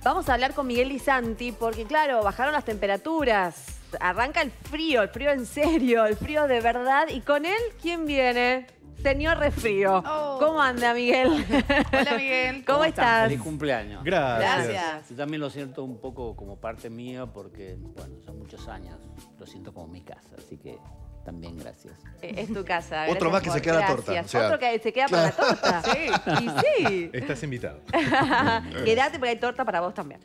Vamos a hablar con Miguel y Santi porque, claro, bajaron las temperaturas. Arranca el frío en serio, el frío de verdad. Y con él, ¿quién viene? Señor Resfrío. Oh. ¿Cómo anda, Miguel? Hola, Miguel. ¿Cómo estás? Feliz cumpleaños. Gracias. Yo también lo siento un poco como parte mía porque, bueno, son muchos años. Lo siento como mi casa, así que también gracias. Es tu casa. Otro gracias más que por- se queda la torta, gracias. o sea. Otro que se queda para la torta. Sí. Y sí. Estás invitado. Quédate porque hay torta para vos también.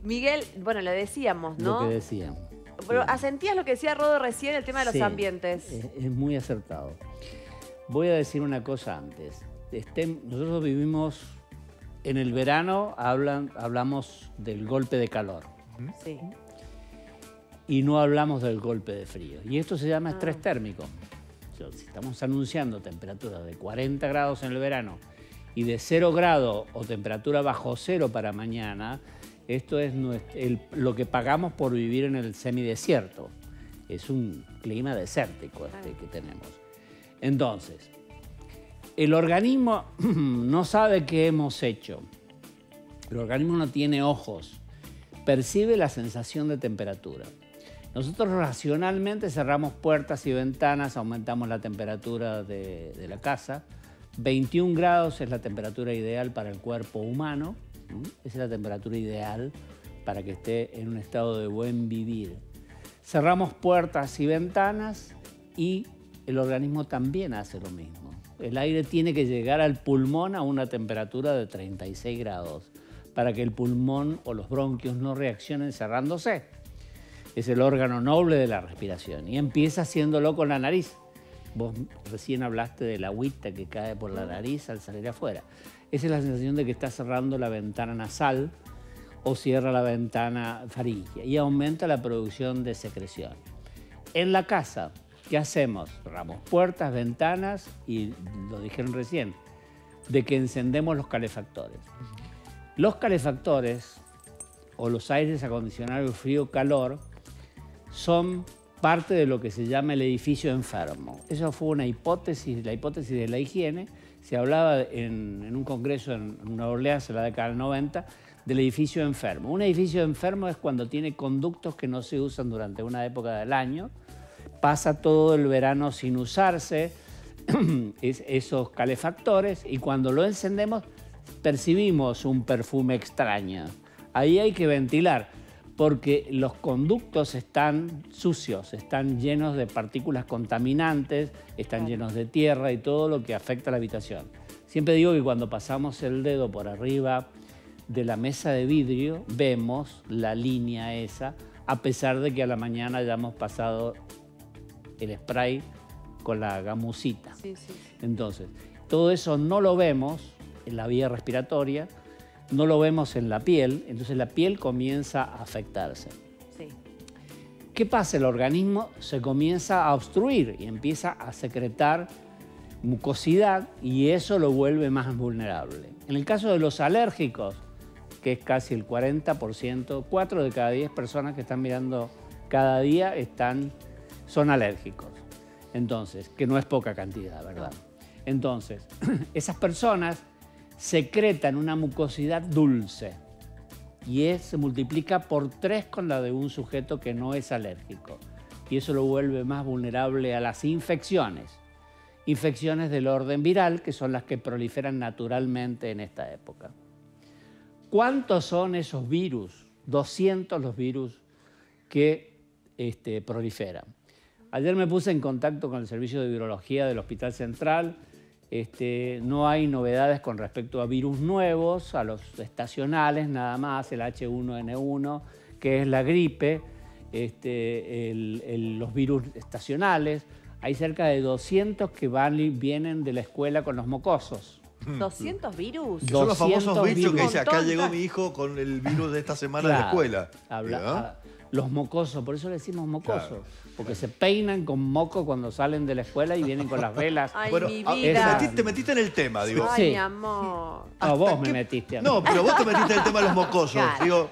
Miguel, bueno, le decíamos, ¿no? Lo que decían. Pero Sí. asentías lo que decía Rodo recién, el tema de los Sí, ambientes. Es muy acertado. Voy a decir una cosa antes. Nosotros vivimos en el verano, hablamos del golpe de calor Sí. y no hablamos del golpe de frío. Y esto se llama estrés térmico. Si estamos anunciando temperaturas de 40 grados en el verano y de 0 grado o temperatura bajo cero para mañana, esto es lo que pagamos por vivir en el semidesierto. Es un clima desértico que tenemos. Entonces, el organismo no sabe qué hemos hecho. El organismo no tiene ojos. Percibe la sensación de temperatura. Nosotros racionalmente cerramos puertas y ventanas, aumentamos la temperatura de la casa. 21 grados es la temperatura ideal para el cuerpo humano. Esa es la temperatura ideal para que esté en un estado de buen vivir. Cerramos puertas y ventanas y el organismo también hace lo mismo. El aire tiene que llegar al pulmón a una temperatura de 36 grados para que el pulmón o los bronquios no reaccionen cerrándose. Es el órgano noble de la respiración y empieza haciéndolo con la nariz. Vos recién hablaste de la agüita que cae por la nariz al salir afuera. Esa es la sensación de que está cerrando la ventana nasal o cierra la ventana faríngea y aumenta la producción de secreción. En la casa, ¿qué hacemos? Cerramos puertas, ventanas y, lo dijeron recién, de que encendemos los calefactores. Los calefactores o los aires acondicionados frío-calor son parte de lo que se llama el edificio enfermo. Eso fue una hipótesis, la hipótesis de la higiene. Se hablaba en un congreso en Nueva Orleans en la década del 90 del edificio enfermo. Un edificio enfermo es cuando tiene conductos que no se usan durante una época del año, pasa todo el verano sin usarse esos calefactores y cuando lo encendemos percibimos un perfume extraño. Ahí hay que ventilar porque los conductos están sucios, están llenos de partículas contaminantes, están llenos de tierra y todo lo que afecta a la habitación. Siempre digo que cuando pasamos el dedo por arriba de la mesa de vidrio vemos la línea esa, a pesar de que a la mañana hayamos pasado el spray con la gamusita. Sí, sí. Entonces, todo eso no lo vemos en la vía respiratoria, no lo vemos en la piel, entonces la piel comienza a afectarse. Sí. ¿Qué pasa? El organismo se comienza a obstruir y empieza a secretar mucosidad y eso lo vuelve más vulnerable. En el caso de los alérgicos, que es casi el 40%, 4 de cada 10 personas que están mirando cada día son alérgicos. Entonces, que no es poca cantidad, ¿verdad? Entonces, esas personas secretan una mucosidad dulce y se multiplica por 3 con la de un sujeto que no es alérgico. Y eso lo vuelve más vulnerable a las infecciones. Infecciones del orden viral, que son las que proliferan naturalmente en esta época. ¿Cuántos son esos virus? 200 los virus que proliferan. Ayer me puse en contacto con el servicio de virología del Hospital Central. No hay novedades con respecto a virus nuevos, a los estacionales nada más, el H1N1, que es la gripe, los virus estacionales. Hay cerca de 200 que van y vienen de la escuela con los mocosos. ¿200 virus? Son los 200 famosos bichos que dice, acá montón. llegó mi hijo con el virus de esta semana de la escuela. Los mocosos, por eso le decimos mocosos, Claro. porque se peinan con moco cuando salen de la escuela y vienen con las velas. Ay, Bueno, mi te vida. metiste en el tema, digo. Ay, Sí. mi amor. No, vos me qué- metiste a mí. No, pero vos te metiste en el tema de los mocosos. Claro. Digo,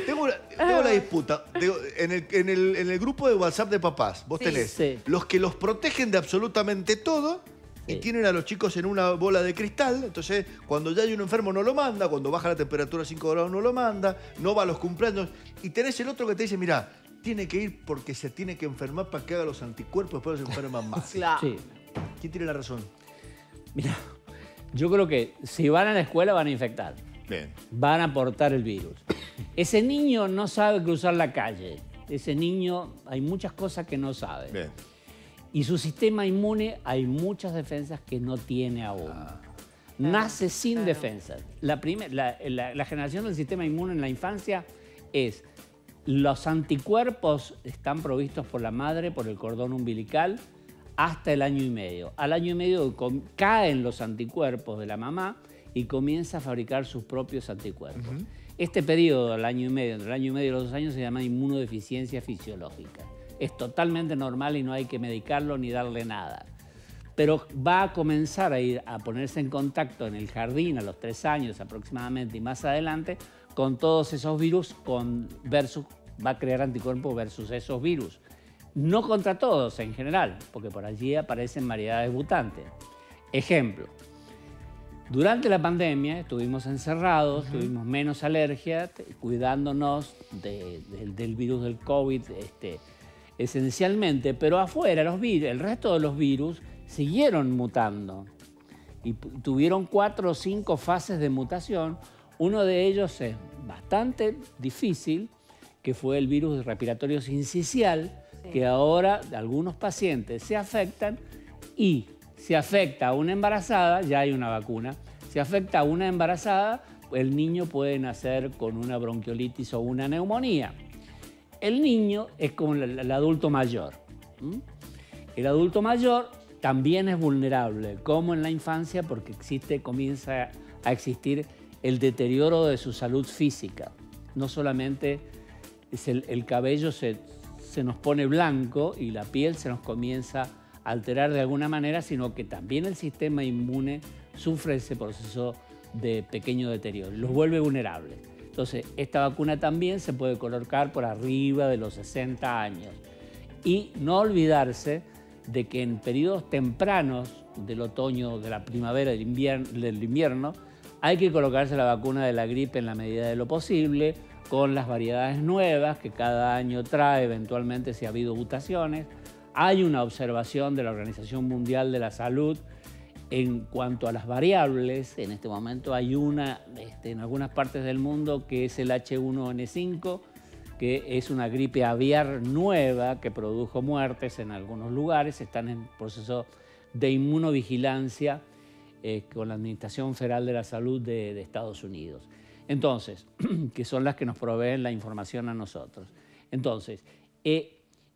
tengo la disputa. Digo, en el grupo de WhatsApp de papás, vos Sí. tenés Sí. los que los protegen de absolutamente todo y tienen a los chicos en una bola de cristal. Entonces, cuando ya hay un enfermo no lo manda, cuando baja la temperatura a 5 grados no lo manda, no va a los cumpleaños. Y tenés el otro que te dice, mirá, tiene que ir porque se tiene que enfermar para que haga los anticuerpos, después se enferman más. Claro. Sí. ¿Quién tiene la razón? Mira, yo creo que si van a la escuela van a infectar. Bien. Van a portar el virus. Ese niño no sabe cruzar la calle. Ese niño, hay muchas cosas que no sabe. Bien. Y su sistema inmune, hay muchas defensas que no tiene aún. Nace sin defensas. La generación del sistema inmune en la infancia es, los anticuerpos están provistos por la madre, por el cordón umbilical, hasta el año y medio. Al año y medio caen los anticuerpos de la mamá y comienza a fabricar sus propios anticuerpos. Este periodo, al año y medio, entre el año y medio y los 2 años, se llama inmunodeficiencia fisiológica. Es totalmente normal y no hay que medicarlo ni darle nada. Pero va a comenzar a ponerse en contacto en el jardín a los 3 años aproximadamente y más adelante con todos esos virus, va a crear anticuerpos versus esos virus. No contra todos en general, porque por allí aparecen variedades mutantes. Ejemplo. Durante la pandemia estuvimos encerrados, tuvimos menos alergia, cuidándonos del virus del COVID esencialmente, pero afuera el resto de los virus siguieron mutando y tuvieron 4 o 5 fases de mutación. Uno de ellos es bastante difícil, que fue el virus respiratorio sincicial, que ahora algunos pacientes se afectan y si afecta a una embarazada, ya hay una vacuna. Si afecta a una embarazada, el niño puede nacer con una bronquiolitis o una neumonía. El niño es como el adulto mayor. El adulto mayor también es vulnerable, como en la infancia, porque comienza a existir el deterioro de su salud física. No solamente el cabello se nos pone blanco y la piel se nos comienza a alterar de alguna manera, sino que también el sistema inmune sufre ese proceso de pequeño deterioro y los vuelve vulnerables. Entonces, esta vacuna también se puede colocar por arriba de los 60 años. Y no olvidarse de que en periodos tempranos del otoño, de la primavera, del invierno, hay que colocarse la vacuna de la gripe en la medida de lo posible, con las variedades nuevas que cada año trae, eventualmente si ha habido mutaciones. Hay una observación de la Organización Mundial de la Salud en cuanto a las variables. En este momento hay una en algunas partes del mundo que es el H1N5, que es una gripe aviar nueva que produjo muertes en algunos lugares. Están en proceso de inmunovigilancia con la Administración Federal de la Salud de Estados Unidos. Entonces, que son las que nos proveen la información a nosotros. Entonces,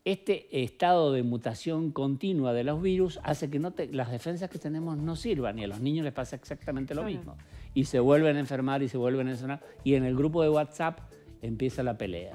este estado de mutación continua de los virus hace que las defensas que tenemos no sirvan y a los niños les pasa exactamente lo mismo. Y se vuelven a enfermar y se vuelven a enfermar. Y en el grupo de WhatsApp empieza la pelea.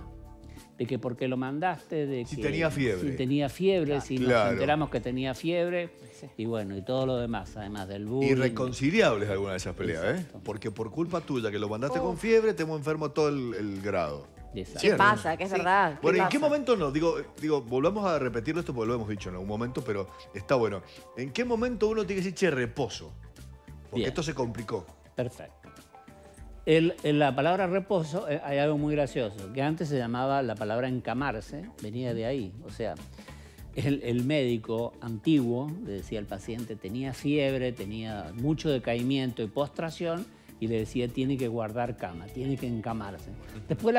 De que por qué lo mandaste, de si que tenía fiebre. Si tenía fiebre, si claro. Nos enteramos que tenía fiebre, y bueno, y todo lo demás, además del bullying. Irreconciliables algunas de esas peleas, Exacto. Porque por culpa tuya, que lo mandaste con fiebre, te hemos enfermo todo el grado. Exacto. ¿Qué pasa? Que es verdad. Bueno, ¿en qué pasa? momento no? Digo, volvamos a repetirlo esto porque lo hemos dicho en algún momento, pero está bueno. ¿En qué momento uno tiene que decir, che, reposo? Porque Bien. esto se complicó. Perfecto. En la palabra reposo hay algo muy gracioso, que antes se llamaba la palabra encamarse, venía de ahí. O sea, el médico antiguo le decía al paciente, tenía fiebre, tenía mucho decaimiento y postración, y le decía, tiene que guardar cama, tiene que encamarse. Después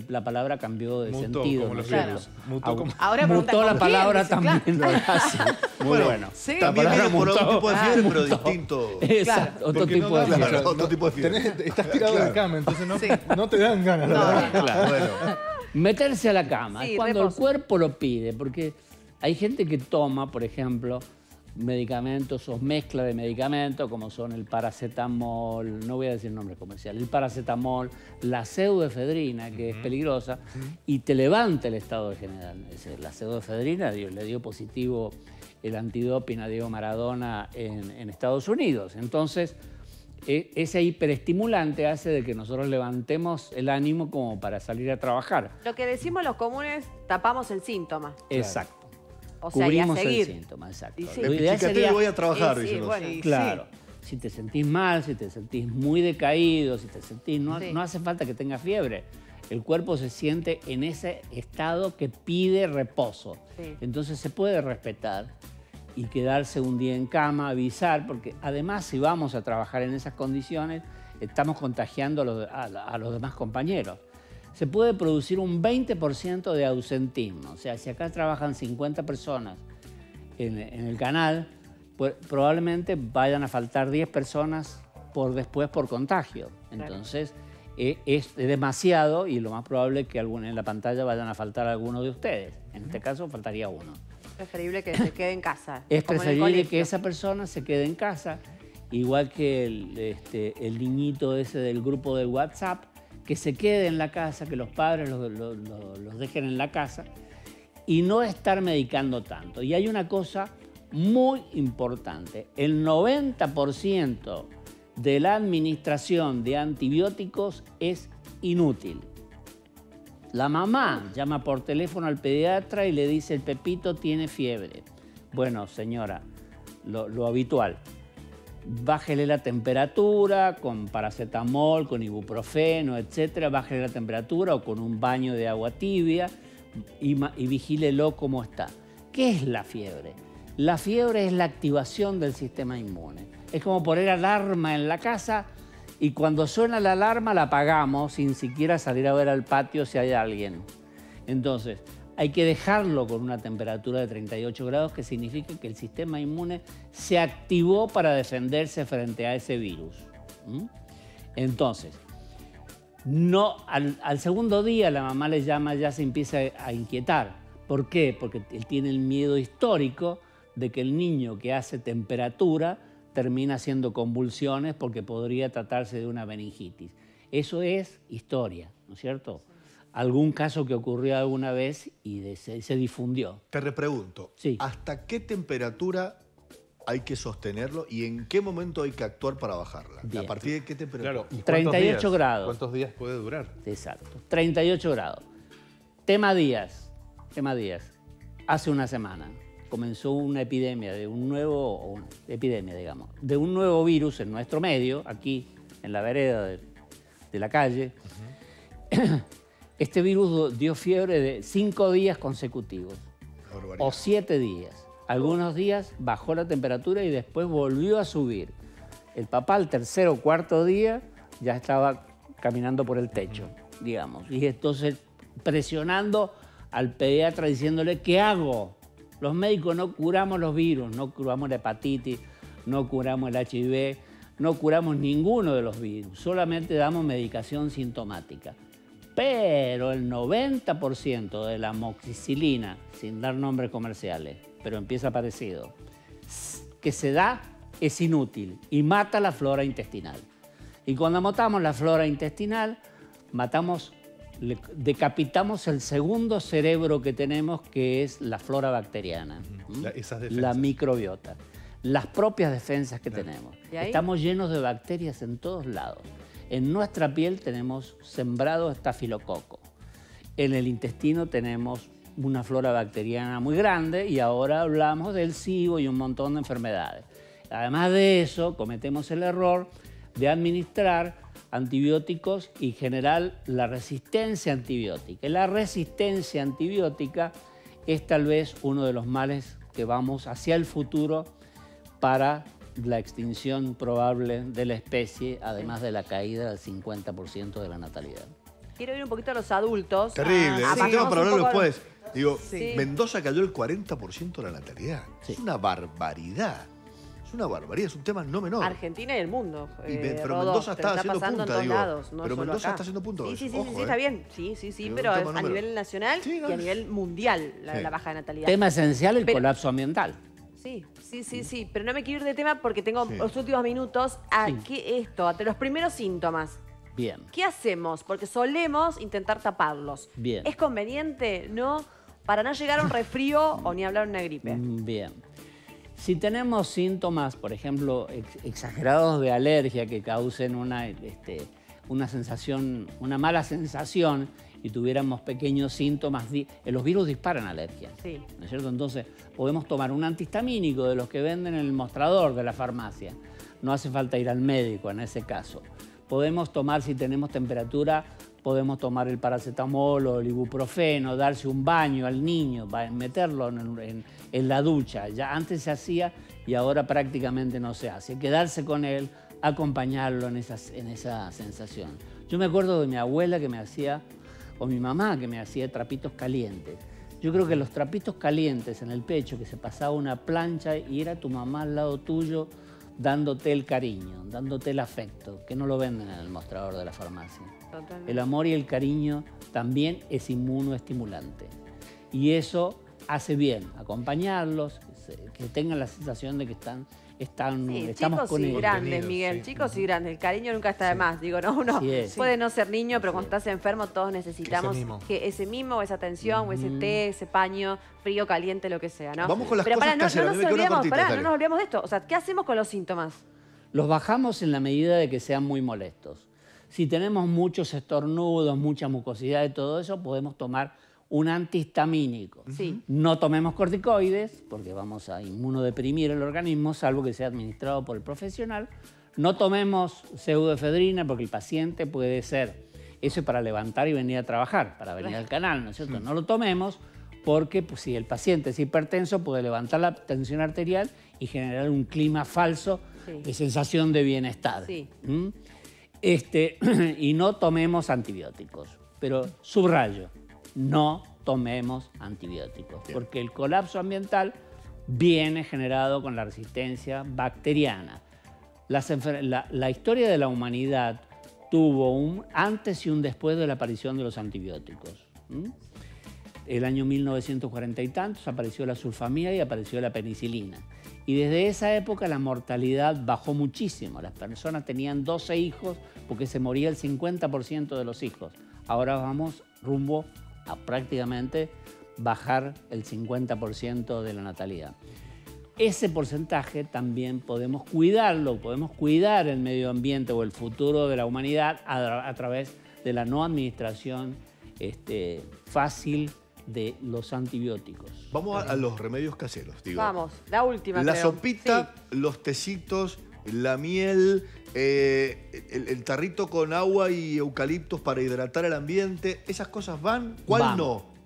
la palabra cambió de sentido. Como los ¿no? virus. Mutó como... Ahora pregunta, mutó la ¿con quién? palabra Dice, claro. también. Lo hace. Muy bueno. Sí. También palabra viene por mutó. otro tipo de fiebre, pero Mutó. distinto. Exacto, otro Porque tipo de da, fiebre. Otro tipo de fiebre. Estás tirado Claro. de cama, entonces Sí. no te dan ganas. la verdad. Claro, bueno. Meterse a la cama Sí, es cuando reposo. el cuerpo lo pide, porque hay gente que toma, por ejemplo, medicamentos o mezcla de medicamentos como son el paracetamol, no voy a decir nombre comercial, el paracetamol, la pseudoefedrina, que es peligrosa, y te levanta el estado general. La pseudoefedrina le dio positivo el antidoping a Diego Maradona en Estados Unidos. Entonces, ese hiperestimulante hace de que nosotros levantemos el ánimo como para salir a trabajar. Lo que decimos los comunes, tapamos el síntoma. Exacto. O sea, y a Cubrimos el seguir. síntoma, exacto. Y sí. Lo Me ideal pichicateé sería- y voy a trabajar, Sí, dicen los- bueno. Claro. Si te sentís mal, si te sentís muy decaído, si te sentís... No, Sí. no hace falta que tengas fiebre. El cuerpo se siente en ese estado que pide reposo. Sí. Entonces se puede respetar y quedarse un día en cama, avisar, porque además si vamos a trabajar en esas condiciones, estamos contagiando a los demás compañeros. Se puede producir un 20% de ausentismo. O sea, si acá trabajan 50 personas en el canal, pues probablemente vayan a faltar 10 personas después por contagio. Entonces, es demasiado y lo más probable es que en la pantalla vayan a faltar algunos de ustedes. En este caso, faltaría uno. Preferible que se quede en casa. Es como en el preferible colegio. que esa persona se quede en casa, igual que el niñito ese del grupo de WhatsApp, que se quede en la casa, que los padres los dejen en la casa y no estar medicando tanto. Y hay una cosa muy importante. El 90% de la administración de antibióticos es inútil. La mamá llama por teléfono al pediatra y le dice: el Pepito tiene fiebre. Bueno, señora, lo habitual. Bájele la temperatura con paracetamol, con ibuprofeno, etcétera. Bájele la temperatura o con un baño de agua tibia y vigílelo cómo está. ¿Qué es la fiebre? La fiebre es la activación del sistema inmune. Es como poner alarma en la casa y cuando suena la alarma la apagamos sin siquiera salir a ver al patio si hay alguien. Entonces, hay que dejarlo con una temperatura de 38 grados, que significa que el sistema inmune se activó para defenderse frente a ese virus. Entonces, al segundo día la mamá le llama, ya se empieza a inquietar. ¿Por qué? Porque él tiene el miedo histórico de que el niño que hace temperatura termina haciendo convulsiones porque podría tratarse de una meningitis. Eso es historia, ¿no es cierto? Algún caso que ocurrió alguna vez y se difundió. Te repregunto, Sí. ¿hasta qué temperatura hay que sostenerlo y en qué momento hay que actuar para bajarla? Bien. ¿A partir de qué temperatura? Claro. ¿Y cuántos 38 días? grados. ¿Cuántos días puede durar? Exacto, 38 grados. Tema días. Hace una semana comenzó una epidemia de un nuevo virus en nuestro medio, aquí en la vereda de la calle. Este virus dio fiebre de 5 días consecutivos Barbaridad. o 7 días. Algunos días bajó la temperatura y después volvió a subir. El papá al tercer o cuarto día ya estaba caminando por el techo, digamos. Y entonces presionando al pediatra diciéndole: ¿qué hago? Los médicos no curamos los virus, no curamos la hepatitis, no curamos el HIV, no curamos ninguno de los virus, solamente damos medicación sintomática. Pero el 90% de la amoxicilina, sin dar nombres comerciales, pero empieza parecido, que se da es inútil y mata la flora intestinal. Y cuando matamos la flora intestinal, decapitamos el segundo cerebro que tenemos, que es la flora bacteriana, Esas la defensas. microbiota, las propias defensas que tenemos. ¿Y ahí? Estamos llenos de bacterias en todos lados. En nuestra piel tenemos sembrado estafilococo. En el intestino tenemos una flora bacteriana muy grande y ahora hablamos del SIBO y un montón de enfermedades. Además de eso, cometemos el error de administrar antibióticos y generar la resistencia antibiótica. Y la resistencia antibiótica es tal vez uno de los males que vamos hacia el futuro para la extinción probable de la especie, además de la caída del 50% de la natalidad. Quiero ir un poquito a los adultos. Terrible, ese Pasamos tema para un hablarlo poco a- después. Digo, Sí. Mendoza cayó el 40% de la natalidad. Sí. Es una barbaridad. Es una barbaridad, es un tema no menor. Argentina y el mundo. Pero Rodó, Mendoza pero está haciendo pasando punta, en todos digo. lados, no Pero solo Mendoza acá. está haciendo punta. Sí, sí, sí, Ojo, sí, está bien. Sí, Es pero un a tema número. nivel nacional Sí, no, y a nivel mundial la Sí. baja de natalidad. Tema esencial, el Pero- colapso ambiental. Sí, pero no me quiero ir de tema porque tengo Sí. los últimos minutos a Sí. ante los primeros síntomas. Bien. ¿Qué hacemos? Porque solemos intentar taparlos. Bien. ¿Es conveniente? ¿No? Para no llegar a un resfrío o ni hablar de una gripe. Bien. Si tenemos síntomas, por ejemplo, exagerados de alergia que causen una sensación, una mala sensación y tuviéramos pequeños síntomas, los virus disparan alergia, Sí. ¿no es cierto? Entonces podemos tomar un antihistamínico de los que venden en el mostrador de la farmacia. No hace falta ir al médico en ese caso. Podemos tomar, si tenemos temperatura, podemos tomar el paracetamol o el ibuprofeno, darse un baño al niño, meterlo en la ducha. Ya antes se hacía y ahora prácticamente no se hace. Quedarse con él, acompañarlo en esa sensación. Yo me acuerdo de mi abuela que me hacía, o mi mamá que me hacía trapitos calientes. Yo creo que los trapitos calientes en el pecho, que se pasaba una plancha y era tu mamá al lado tuyo, dándote el cariño, dándote el afecto, que no lo venden en el mostrador de la farmacia. Totalmente. El amor y el cariño también es inmunoestimulante. Y eso hace bien, acompañarlos, que tengan la sensación de que estamos chicos con y ellos. grandes, Miguel, sí. chicos y grandes. El cariño nunca está de más. Digo, no, uno Así es. puede no ser niño, pero cuando estás enfermo todos necesitamos Ese mimo. o esa atención, o ese té, ese paño, frío, caliente, lo que sea, ¿no? Vamos con las pero cosas pará, no caseras. nos Me quedó una olvidemos, cortita, pará, dale. no nos olvidemos de esto. O sea, ¿qué hacemos con los síntomas? Los bajamos en la medida de que sean muy molestos. Si tenemos muchos estornudos, mucha mucosidad y todo eso, podemos tomar un antihistamínico. Sí. No tomemos corticoides, porque vamos a inmunodeprimir el organismo, salvo que sea administrado por el profesional. No tomemos pseudoefedrina, porque el paciente puede ser, eso es para levantar y venir a trabajar, para venir al canal, ¿no es cierto? No lo tomemos porque pues, si el paciente es hipertenso, puede levantar la tensión arterial y generar un clima falso de sensación de bienestar. Sí. ¿Mm? Y no tomemos antibióticos, pero subrayo, no tomemos antibióticos, porque el colapso ambiental viene generado con la resistencia bacteriana. La historia de la humanidad tuvo un antes y un después de la aparición de los antibióticos. El año 1940 y tantos apareció la sulfamida y apareció la penicilina. Y desde esa época la mortalidad bajó muchísimo. Las personas tenían 12 hijos porque se moría el 50% de los hijos. Ahora vamos rumbo a prácticamente bajar el 50% de la natalidad. Ese porcentaje también podemos cuidarlo, podemos cuidar el medio ambiente o el futuro de la humanidad a través de la no administración fácil de los antibióticos. Vamos a los remedios caseros, digo. Vamos, la última, La creo. sopita, Sí. los tecitos, la miel, el tarrito con agua y eucaliptos para hidratar el ambiente, ¿esas cosas van? ¿Cuál Vamos,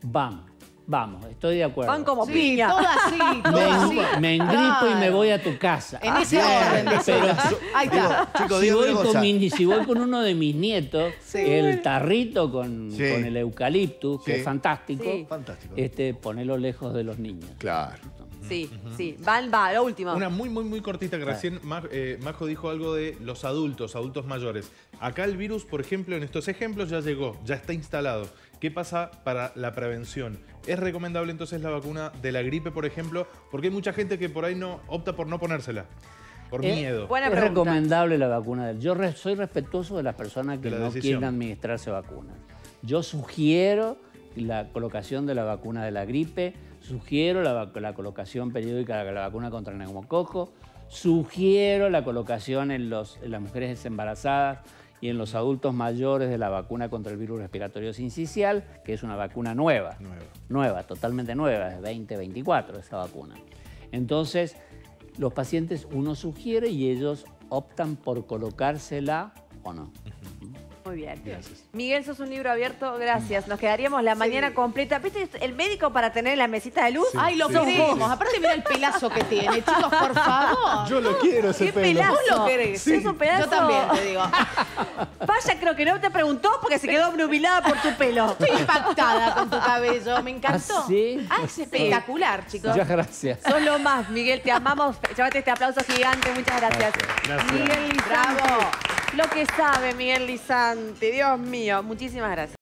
no? Vamos, estoy de acuerdo. Van como Sí, piña. todas sí, todas así. Me engripo y me Claro. voy a tu casa. En ese bien. orden. Pero Ahí está. Chicos, si díganme voy, una cosa. si voy con uno de mis nietos, Sí. el tarrito con Sí. el eucaliptus, que Sí. es fantástico, Sí. Fantástico. ponelo lejos de los niños. Claro. Sí, sí. Va, lo último. Una muy cortita que recién Majo dijo algo de los adultos mayores. Acá el virus, por ejemplo, en estos ejemplos ya llegó, ya está instalado. ¿Qué pasa para la prevención? ¿Es recomendable entonces la vacuna de la gripe, por ejemplo? Porque hay mucha gente que por ahí no opta por no ponérsela, por miedo. Buena Es pregunta. recomendable la vacuna. Yo soy respetuoso de las personas que De la no decisión. quieren administrarse vacunas. Yo sugiero la colocación de la vacuna de la gripe, sugiero la colocación periódica de la vacuna contra el neumococo, sugiero la colocación en las mujeres embarazadas y en los adultos mayores de la vacuna contra el virus respiratorio sincicial, que es una vacuna nueva, totalmente nueva, es 2024 esa vacuna. Entonces, los pacientes uno sugiere y ellos optan por colocársela o no. Muy bien. Miguel, sos un libro abierto, gracias. Nos quedaríamos la mañana completa. ¿Viste el médico para tener en la mesita de luz? Ay, lo Sos queremos. vos. Aparte, mira el pelazo que tiene. Chicos, por favor. Yo lo quiero ese ¿Qué pelo. pelazo? Vos lo querés. Es un pedazo. Yo también te digo. Vaya, creo que no te preguntó porque se quedó obnubilada por tu pelo. Estoy impactada con tu cabello. Me encantó. ¿Ah, sí? Ah, es espectacular, chicos. Muchas gracias. Sos lo más, Miguel, te amamos. Llévate este aplauso gigante, muchas gracias. Gracias. Miguel Lizante. Bravo. Lo que sabe Miguel Lizante, Dios mío, muchísimas gracias.